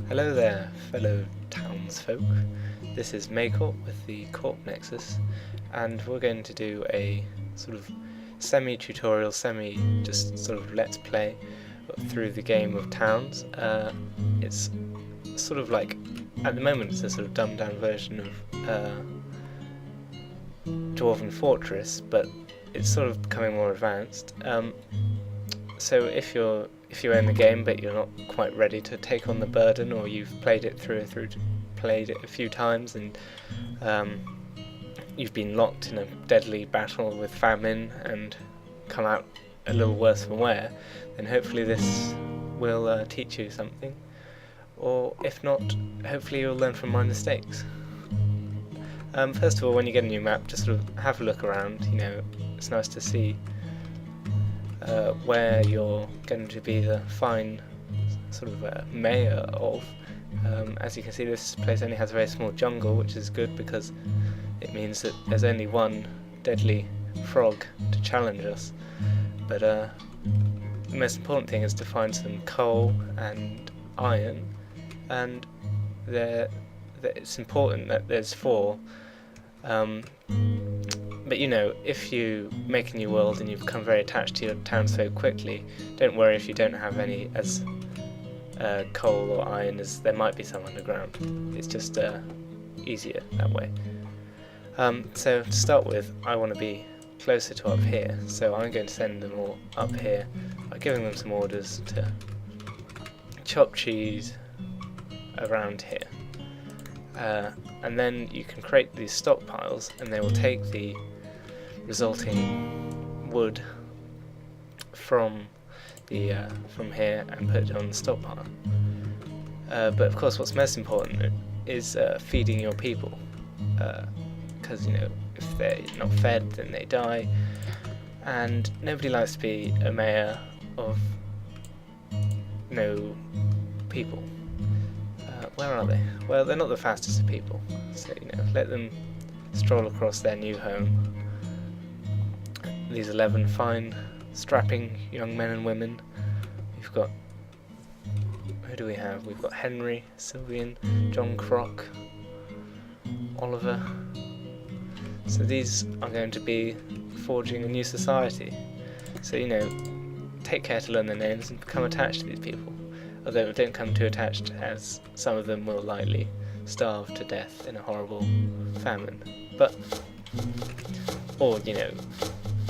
Hello there, fellow townsfolk. This is Maycorp with the TheCorpNexus, and we're going to do a sort of semi-tutorial, just sort of let's play through the game of towns. It's sort of like, at the moment it's a sort of dumbed down version of Dwarven Fortress, but it's sort of becoming more advanced. So if you're in the game but you're not quite ready to take on the burden, or you've played it played it a few times and you've been locked in a deadly battle with famine and come out a little worse for wear, then hopefully this will teach you something. Or if not, hopefully you'll learn from my mistakes. First of all, when you get a new map, just sort of have a look around. It's nice to see where you're going to be the fine sort of mayor of. As you can see, this place only has a very small jungle, which is good because it means that there's only one deadly frog to challenge us. But the most important thing is to find some coal and iron, and it's important that there's 4. But if you make a new world and you become very attached to your town so quickly, don't worry if you don't have any as coal or iron, as there might be some underground. It's just easier that way. So to start with, I want to be closer to up here, so I'm going to send them all up here by giving them some orders to chop cheese around here. And then you can create these stockpiles, and they will take the resulting wood from here and put it on the stockpile. But of course, what's most important is feeding your people, because if they're not fed, then they die, and nobody likes to be a mayor of no people. Where are they? Well, they're not the fastest of people, so let them stroll across their new home. These 11 fine, strapping young men and women. We've got, who do we have? We've got Henry, Sylvian, John Crock, Oliver. So these are going to be forging a new society. So take care to learn their names and become attached to these people. Although don't come too attached, as some of them will likely starve to death in a horrible famine. Or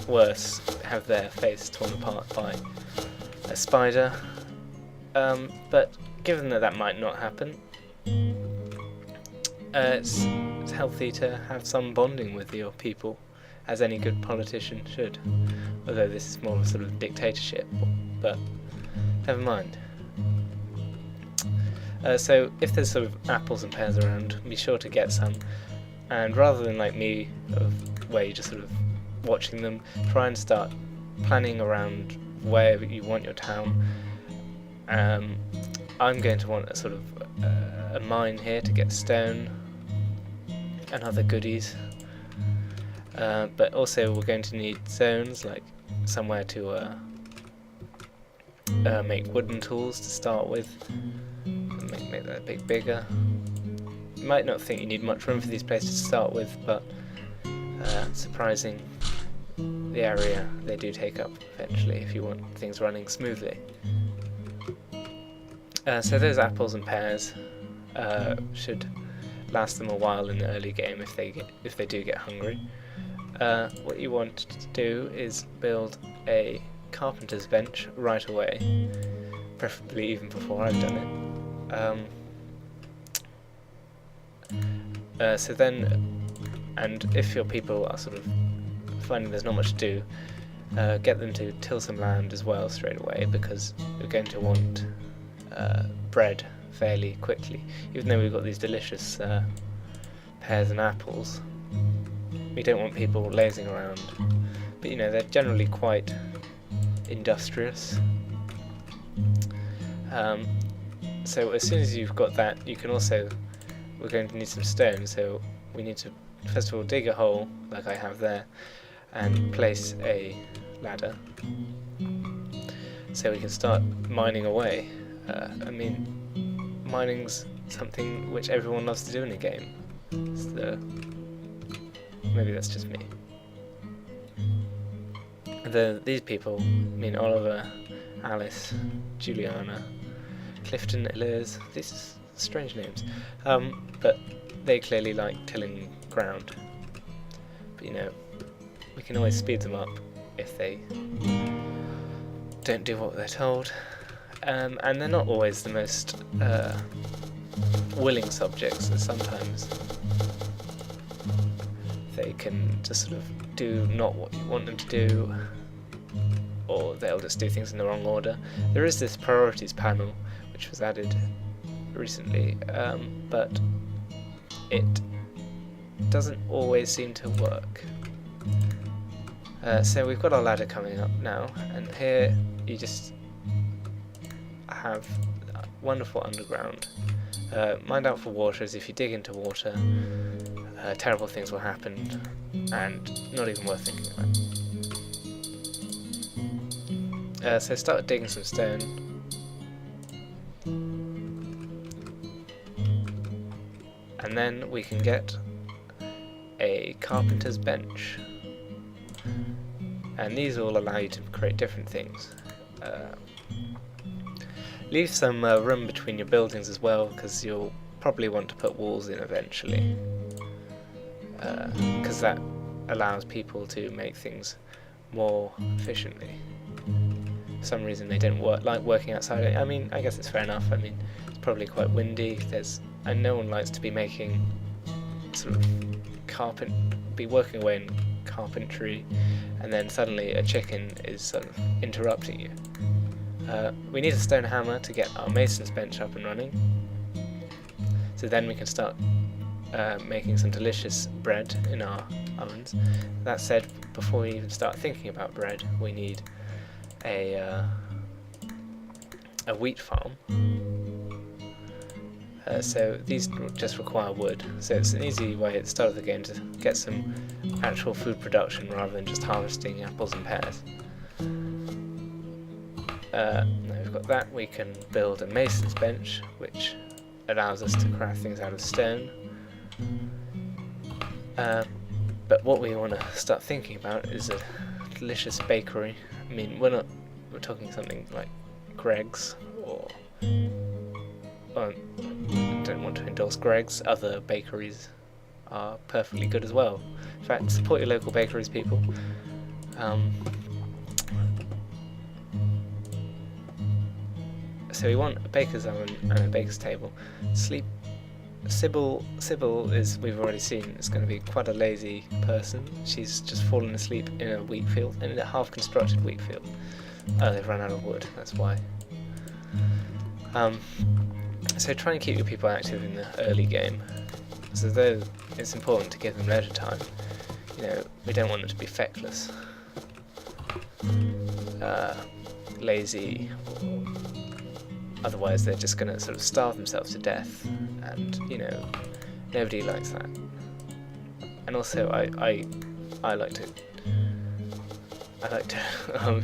worse, have their face torn apart by a spider. But given that might not happen, it's healthy to have some bonding with your people, as any good politician should. Although this is more of a sort of dictatorship, but never mind. So if there's sort of apples and pears around, be sure to get some, and rather than like me, where you're just sort of watching them, try and start planning around where you want your town. I'm going to want a sort of a mine here to get stone and other goodies, but also we're going to need zones, like somewhere to make wooden tools to start with. Make that a bit bigger. You might not think you need much room for these places to start with, but surprising the area they do take up eventually if you want things running smoothly. So those apples and pears should last them a while in the early game if they do get hungry. What you want to do is build a carpenter's bench right away, preferably even before I've done it. So then, and if your people are sort of finding there's not much to do, get them to till some land as well straight away, because you're going to want bread fairly quickly. Even though we've got these delicious pears and apples, we don't want people lazing around. But they're generally quite industrious. So as soon as you've got that, you can also, we're going to need some stone, so we need to first of all dig a hole like I have there and place a ladder so we can start mining away. mining's something which everyone loves to do in a game. Maybe that's just me. These people, I mean Oliver, Alice, Juliana, Clifton, Elias, these are strange names, but they clearly like tilling ground. But you know, we can always speed them up if they don't do what they're told. And they're not always the most willing subjects, and sometimes they can just sort of do not what you want them to do, or they'll just do things in the wrong order. There is this priorities panel which was added recently, but it doesn't always seem to work. So we've got our ladder coming up now, and here you just have wonderful underground. Mind out for water, as if you dig into water, terrible things will happen, and not even worth thinking about. So start digging some stone. And then we can get a carpenter's bench. And these will allow you to create different things. Leave some room between your buildings as well, because you'll probably want to put walls in eventually. Because that allows people to make things more efficiently. For some reason they don't like working outside. I mean, I guess it's fair enough. I mean, it's probably quite windy. And no one likes to be making sort of be working away in carpentry, and then suddenly a chicken is sort of interrupting you. We need a stone hammer to get our mason's bench up and running. So then we can start making some delicious bread in our ovens. That said, before we even start thinking about bread, we need a wheat farm. So these just require wood, so it's an easy way at the start of the game to get some actual food production rather than just harvesting apples and pears. Now we've got that, we can build a mason's bench, which allows us to craft things out of stone. But what we want to start thinking about is a delicious bakery. I mean, we're talking something like Greg's, or I don't want to endorse Greg's. Other bakeries are perfectly good as well. In fact, support your local bakeries, people. So we want a baker's oven and a baker's table. Sybil is, we've already seen, is going to be quite a lazy person. She's just fallen asleep in a wheat field, in a half-constructed wheat field. Oh, they've run out of wood, that's why. So try and keep your people active in the early game, so though it's important to give them leisure time, you know, we don't want them to be feckless, lazy, or otherwise they're just going to sort of starve themselves to death, and you know, nobody likes that. And also I like to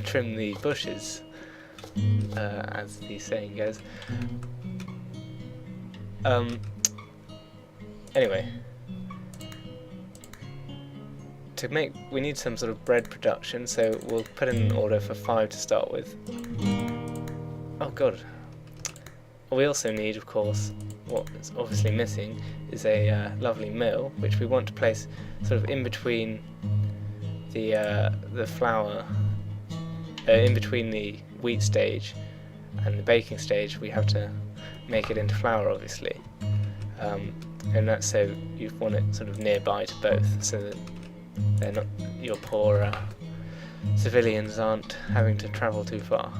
trim the bushes, as the saying goes. Anyway, we need some sort of bread production, so we'll put in an order for 5 to start with. Oh god. We also need, of course, what is obviously missing is a lovely mill, which we want to place sort of in between the flour, in between the wheat stage and the baking stage. We have to make it into flour, obviously, and that's so you want it sort of nearby to both, so that they're not, your poor civilians aren't having to travel too far.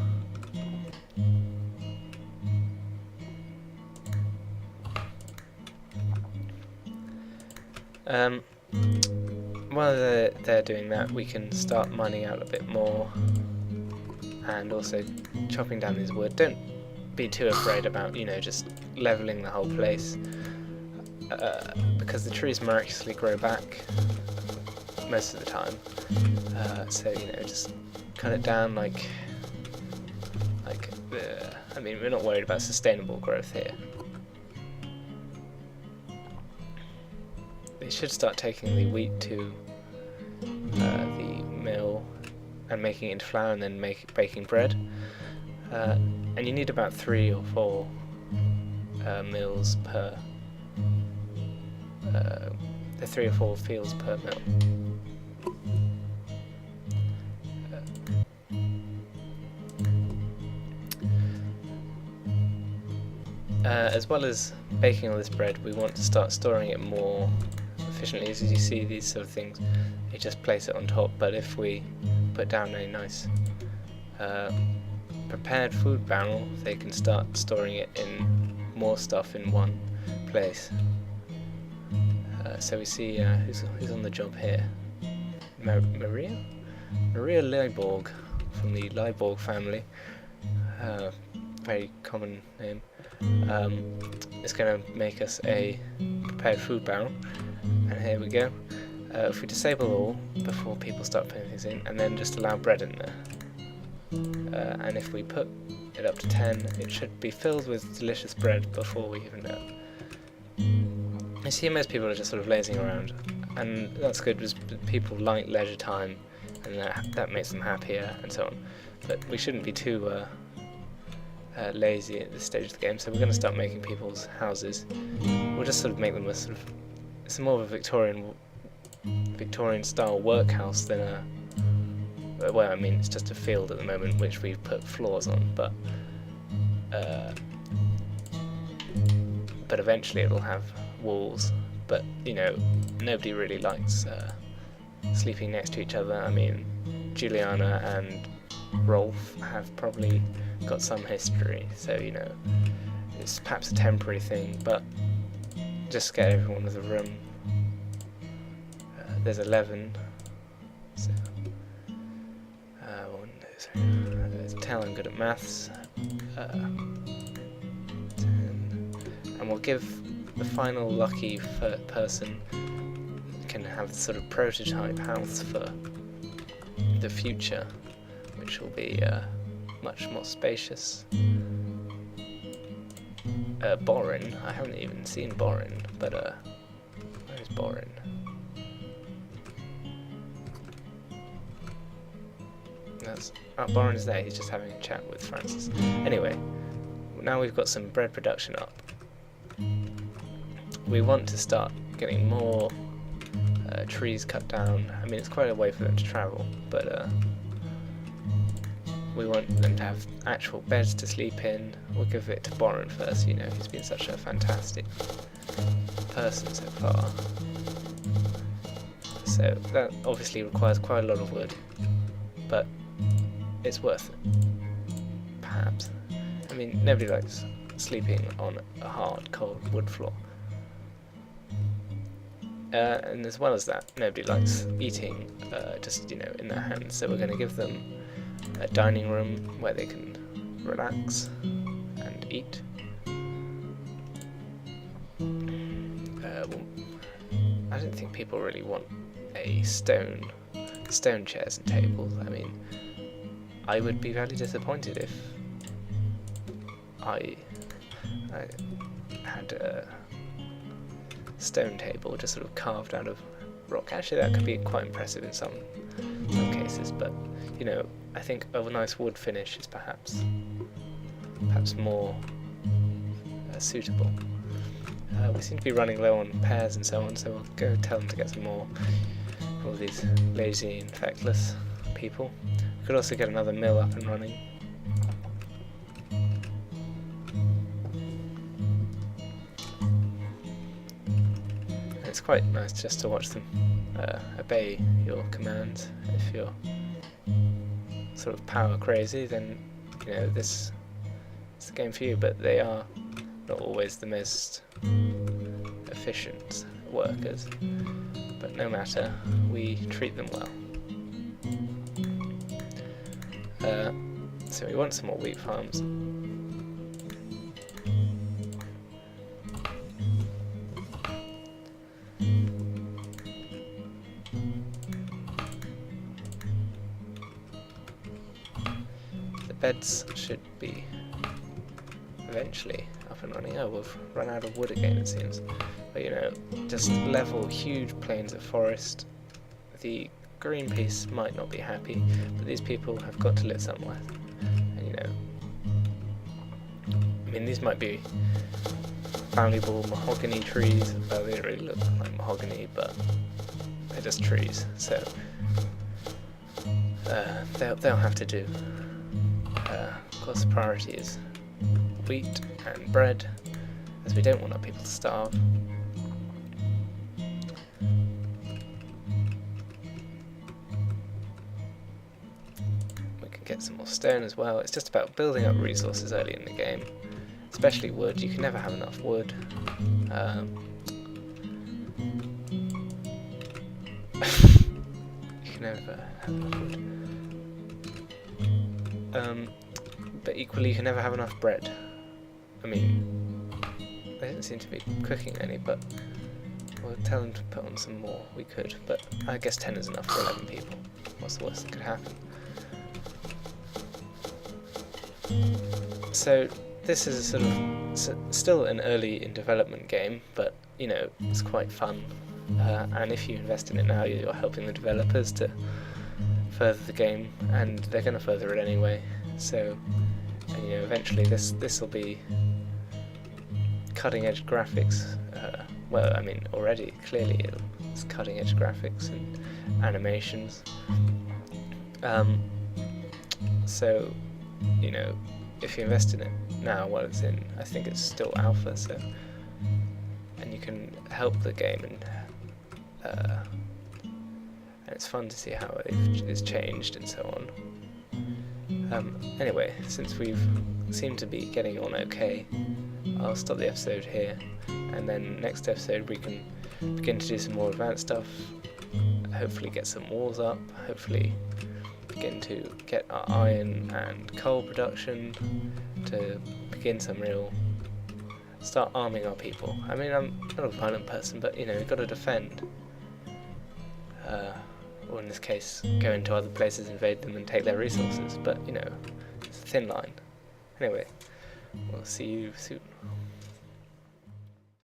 While they're doing that, we can start mining out a bit more, and also chopping down these wood. Don't be too afraid about, you know, just leveling the whole place, because the trees miraculously grow back most of the time. So you know, just cut it down I mean, we're not worried about sustainable growth here. we should start taking the wheat to the mill and making it into flour, and then baking bread. And you need about 3 or 4 mills per. 3 or 4 fields per mill. As well as baking all this bread, we want to start storing it more efficiently. As you see, these sort of things, you just place it on top, but if we put down a nice prepared food barrel, they can start storing it in more stuff in one place. So we see who's on the job here. Maria Leiborg, from the Leiborg family. Very common name. It's going to make us a prepared food barrel, and here we go. If we disable all before people start putting things in, and then just allow bread in there, and if we put it up to 10, it should be filled with delicious bread before we even know. I see most people are just sort of lazing around, and that's good because people like leisure time, and that makes them happier and so on. But we shouldn't be too lazy at this stage of the game, so we're going to start making people's houses. We'll just sort of make them a sort of, it's more of a Victorian style workhouse than a, well, I mean, it's just a field at the moment which we've put floors on, but eventually it'll have walls. But you know, nobody really likes sleeping next to each other. I mean, Juliana and Rolf have probably got some history, so you know, it's perhaps a temporary thing, but just get everyone with a room. There's 11, so 1, 2, 3, tell I'm good at maths. 10, and we'll give the final lucky person can have the sort of prototype house for the future, which will be much more spacious. Borin, I haven't even seen Borin, but where is Borin? Borin's there, he's just having a chat with Francis. Anyway, now we've got some bread production up. We want to start getting more trees cut down. I mean, it's quite a way for them to travel, but we want them to have actual beds to sleep in. We'll give it to Borin first, you know, he's been such a fantastic person so far. So that obviously requires quite a lot of wood, but it's worth it, perhaps. I mean, nobody likes sleeping on a hard, cold wood floor. And as well as that, nobody likes eating just, you know, in their hands. So we're going to give them a dining room where they can relax and eat. Well, I don't think people really want a stone chairs and tables. I mean, I would be very disappointed if I had a stone table just sort of carved out of rock. Actually, that could be quite impressive in some cases, but you know, I think a nice wood finish is perhaps more suitable. We seem to be running low on pears and so on, so we'll go tell them to get some more. All these lazy and feckless people. We could also get another mill up and running. It's quite nice just to watch them obey your commands. If you're sort of power crazy, then you know this is the game for you, but they are not always the most efficient workers. But no matter, we treat them well. So we want some more wheat farms. The beds should be eventually up and running. Oh, we've run out of wood again, it seems. But you know, just level huge plains of forest. The Greenpeace might not be happy, but these people have got to live somewhere. And you know, I mean, these might be valuable mahogany trees. Well, they don't really look like mahogany, but they're just trees. So they'll have to do. Of course, the priority is wheat and bread, as we don't want our people to starve. We can get some more stone as well. It's just about building up resources early in the game, especially wood. You can never have enough wood. You can never have enough wood. But equally, you can never have enough bread. I mean, they don't seem to be cooking any, but we'll tell them to put on some more. We could, but I guess 10 is enough for 11 people. What's the worst that could happen? So this is a sort of still an early in development game, but you know, it's quite fun. And if you invest in it now, you're helping the developers to further the game, and they're going to further it anyway. So, and, you know, eventually this will be cutting edge graphics. Well, I mean, already clearly it's cutting edge graphics and animations. So, you know, if you invest in it now, well, it's in, I think it's still alpha, so, and you can help the game, and it's fun to see how it's changed and so on. Anyway, since we've seemed to be getting on okay, I'll stop the episode here, and then next episode we can begin to do some more advanced stuff, hopefully get some walls up, hopefully begin to get our iron and coal production, to begin some real, start arming our people. I mean, I'm not a violent person, but you know, we've got to defend. Or in this case, go into other places, invade them and take their resources, but you know, it's a thin line. Anyway, we'll see you soon.